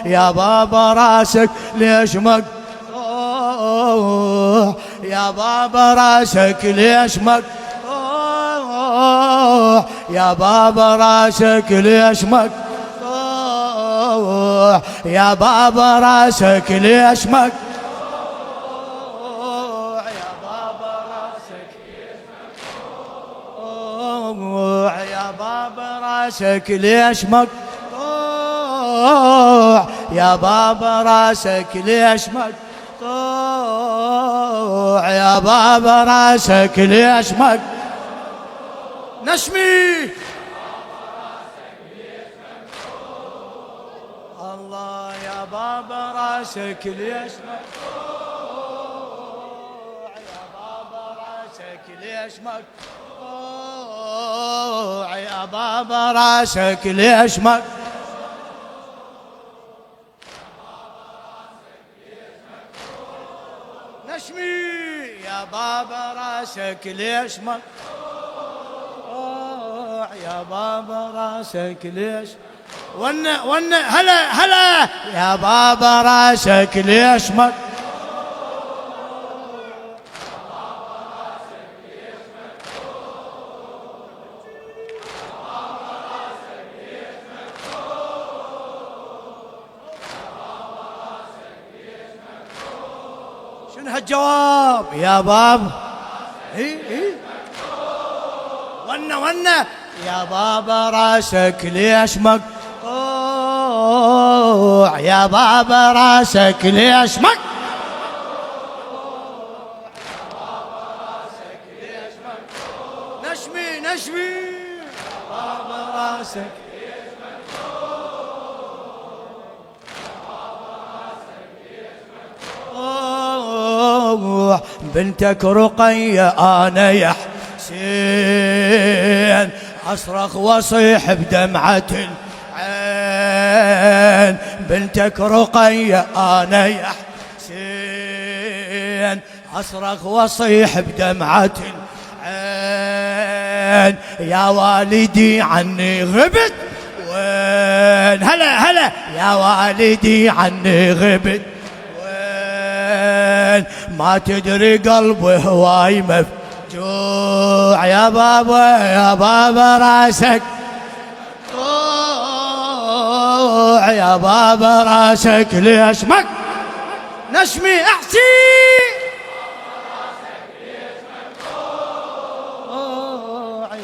يا بابا راسك ليش مقطوع، يا بابا راسك ليش مقطوع، يا بابا راسك ليش مقطوع، يا بابا راسك ليش مقطوع، يا بابا راسك ليش مقطوع، يا بابا راسك ليش مقطوع، يا بابا راسك ليش مقطوع، يا بابا راسك ليش مقطوع. نشمي الله يا بابا راسك ليش مقطوع، يا بابا راسك ليش مقطوع، يا بابا راسك ليش مقطوع. نشمي يا بابا راسك ليش مقطوع، يا بابا راسك ليش ون هلا يا بابا راسك ليش مقطوع. شنو هالجواب يا بابا؟ اي ونه يا بابا راسك ليش مقطوع، يا بابا راسك ليش مقطوع، نشمي يا بابا راسك بنتك رقية أنا يا حسين أصرخ وأصيح بدمعة العين، بنتك رقية أنا يا حسين أصرخ وأصيح بدمعة العين، يا والدي عني غبت وين، هلا يا والدي عني غبت ما تدري قلبي هواي مفجوع، يا بابا راسك يا بابا راسك ليش نشمي احسي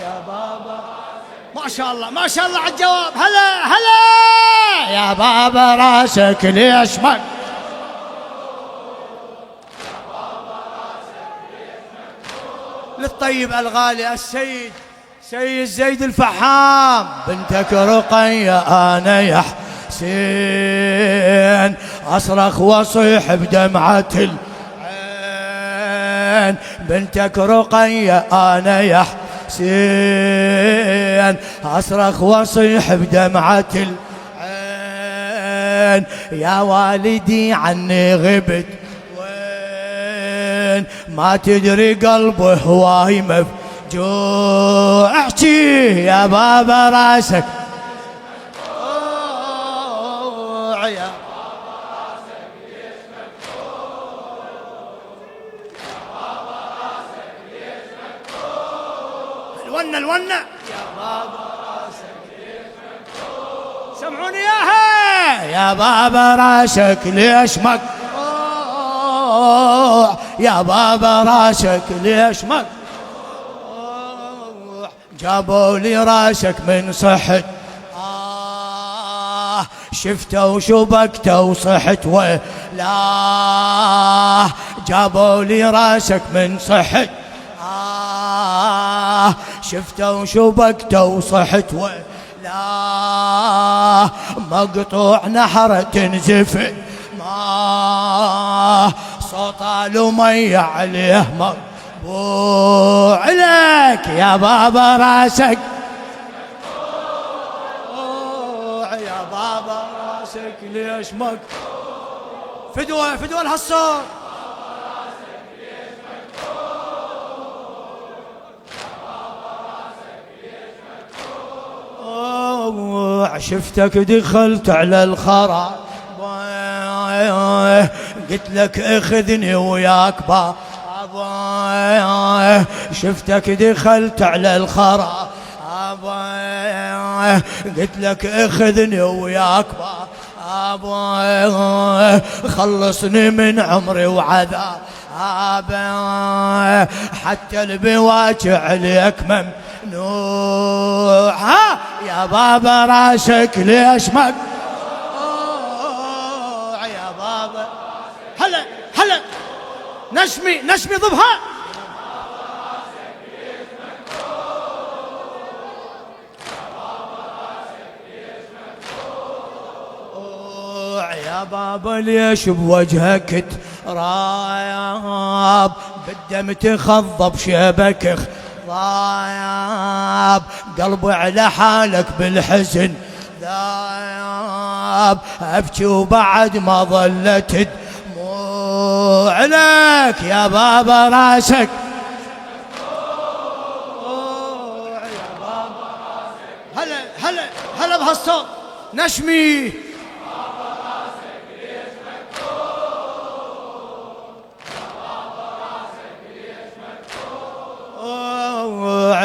يا بابا ما شاء الله ما شاء الله على الجواب. هلا يا بابا راسك ليش للطيب الغالي السيد سيد زيد الفحام بنتك رقية أنا يا حسين أصرخ وأصيح بدمعة العين، بنتك رقية أنا يا حسين أصرخ وأصيح بدمعة العين، يا والدي عني غبت ما تدري قلبه هواي مفجوع، احكي يا بابا راسك يا بابا راسك ليش مقطوع، يا بابا راسك ليش مقطوع، الونة يا بابا راسك ليش مقطوع، سمعوني اياها يا بابا راسك ليش مقطوع، يا بابا راسك ليش مقطوع، جابوا لي راسك من صحت شفته وشبكته وصحت ولا، جابوا لي راسك من صحت شفته وشبكته وصحت ولا، مقطوع نحرة تنزف ما صوت مي عليه مقبوع لك يا بابا راسك يا بابا راسك ليش فدوة لهالصوت شفتك دخلت على الخراب قلت لك اخذني وياك بابا، شفتك دخلت على الخرا بابا، قلت لك اخذني وياك بابا، خلصني من عمري وعذاب حتى البواجع عليك ممنوع. ها يا بابا راسك ليش مقطوع يا بابا؟ هلا هلا نشمي ضبها. يا بابا ليش بوجهك تراب، بالدم تخضب شبك ضايب، قلبي على حالك بالحزن ذاب، ابكي وبعد ما ظلت دموع لك يا بابا راسك يا بابا. هلا بهالصوت نشمي.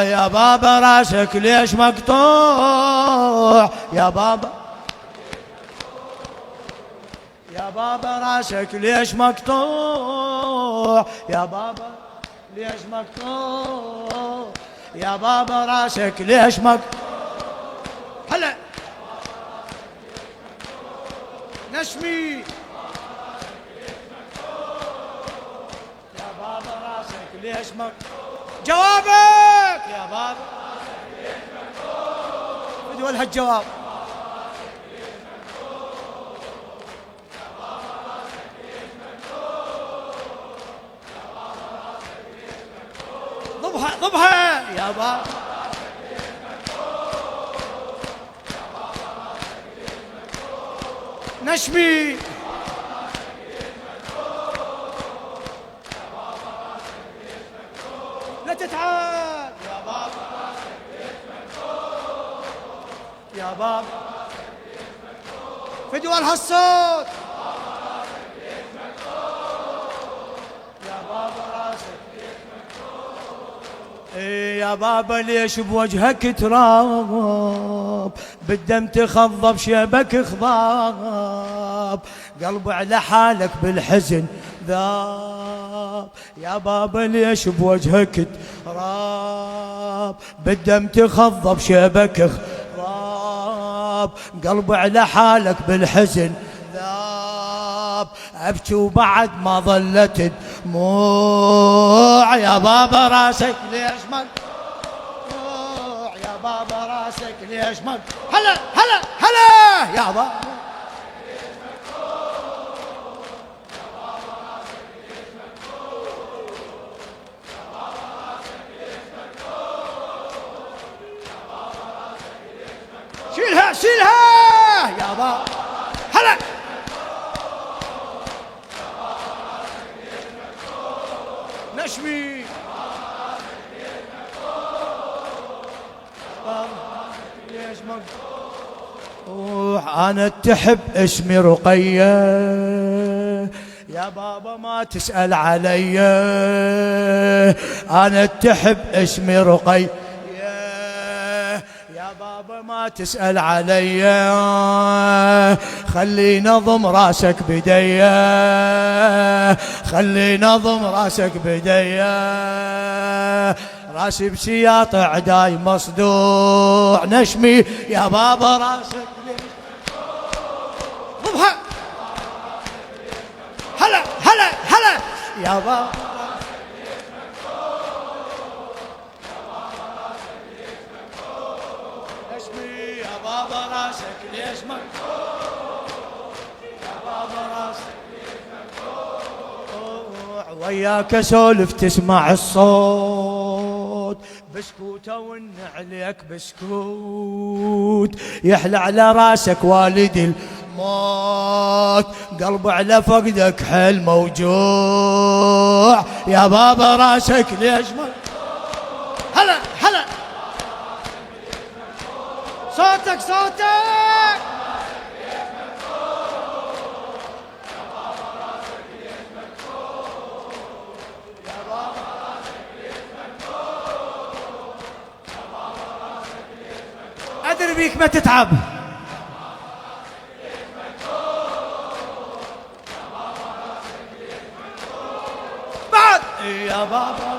يا بابا راسك ليش مقطوع يا بابا، يا بابا راسك ليش مقطوع يا بابا، ليش مقطوع يا بابا راسك ليش مقطوع. هلا نشمي يا بابا راسك ليش مقطوع. جوابك يا بابا بدي لها الجواب. ضبها يا بابا. نشمي لا تتعب يا بابا يا بابا، فدوا هالصوت يا بابا راسك. يا بابا ليش بوجهك تراب، بالدم تخضب شبك خضاب، قلبي على حالك بالحزن ذاب. يا بابا ليش بوجهك تراب، بالدم تخضب شبك خضاب، قلبي على حالك بالحزن ذاب، ابكي وبعد ما ظلت دموع. يا بابا راسك ليش مقطوع يا بابا راسك ليش مقطوع. هلا يا بابا شيلها يا بابا. هلا نشمي ليش مقطوع. انا تحب اسمي رقية يا بابا ما تسأل علي، انا تحب اسمي رقية يا بابا ما تسأل علي، خليني اضم راسك بدي، خليني اضم راسك بدي، راسي بسياط عداي مصدوع. نشمي يا بابا راسك ضبها. هلا يا بابا نشمي يا بابا راسك ليش مقطوع يا بابا راسك ليش مقطوع. وياك اسولف تسمع الصوت بسكوته وان عليك بسكوت، يحلى على راسك والدي الموت، قلبي على فقدك حل موجوع. يا بابا راسك ليش هلا صوتك نبيك ما تتعب. بعد يا بابا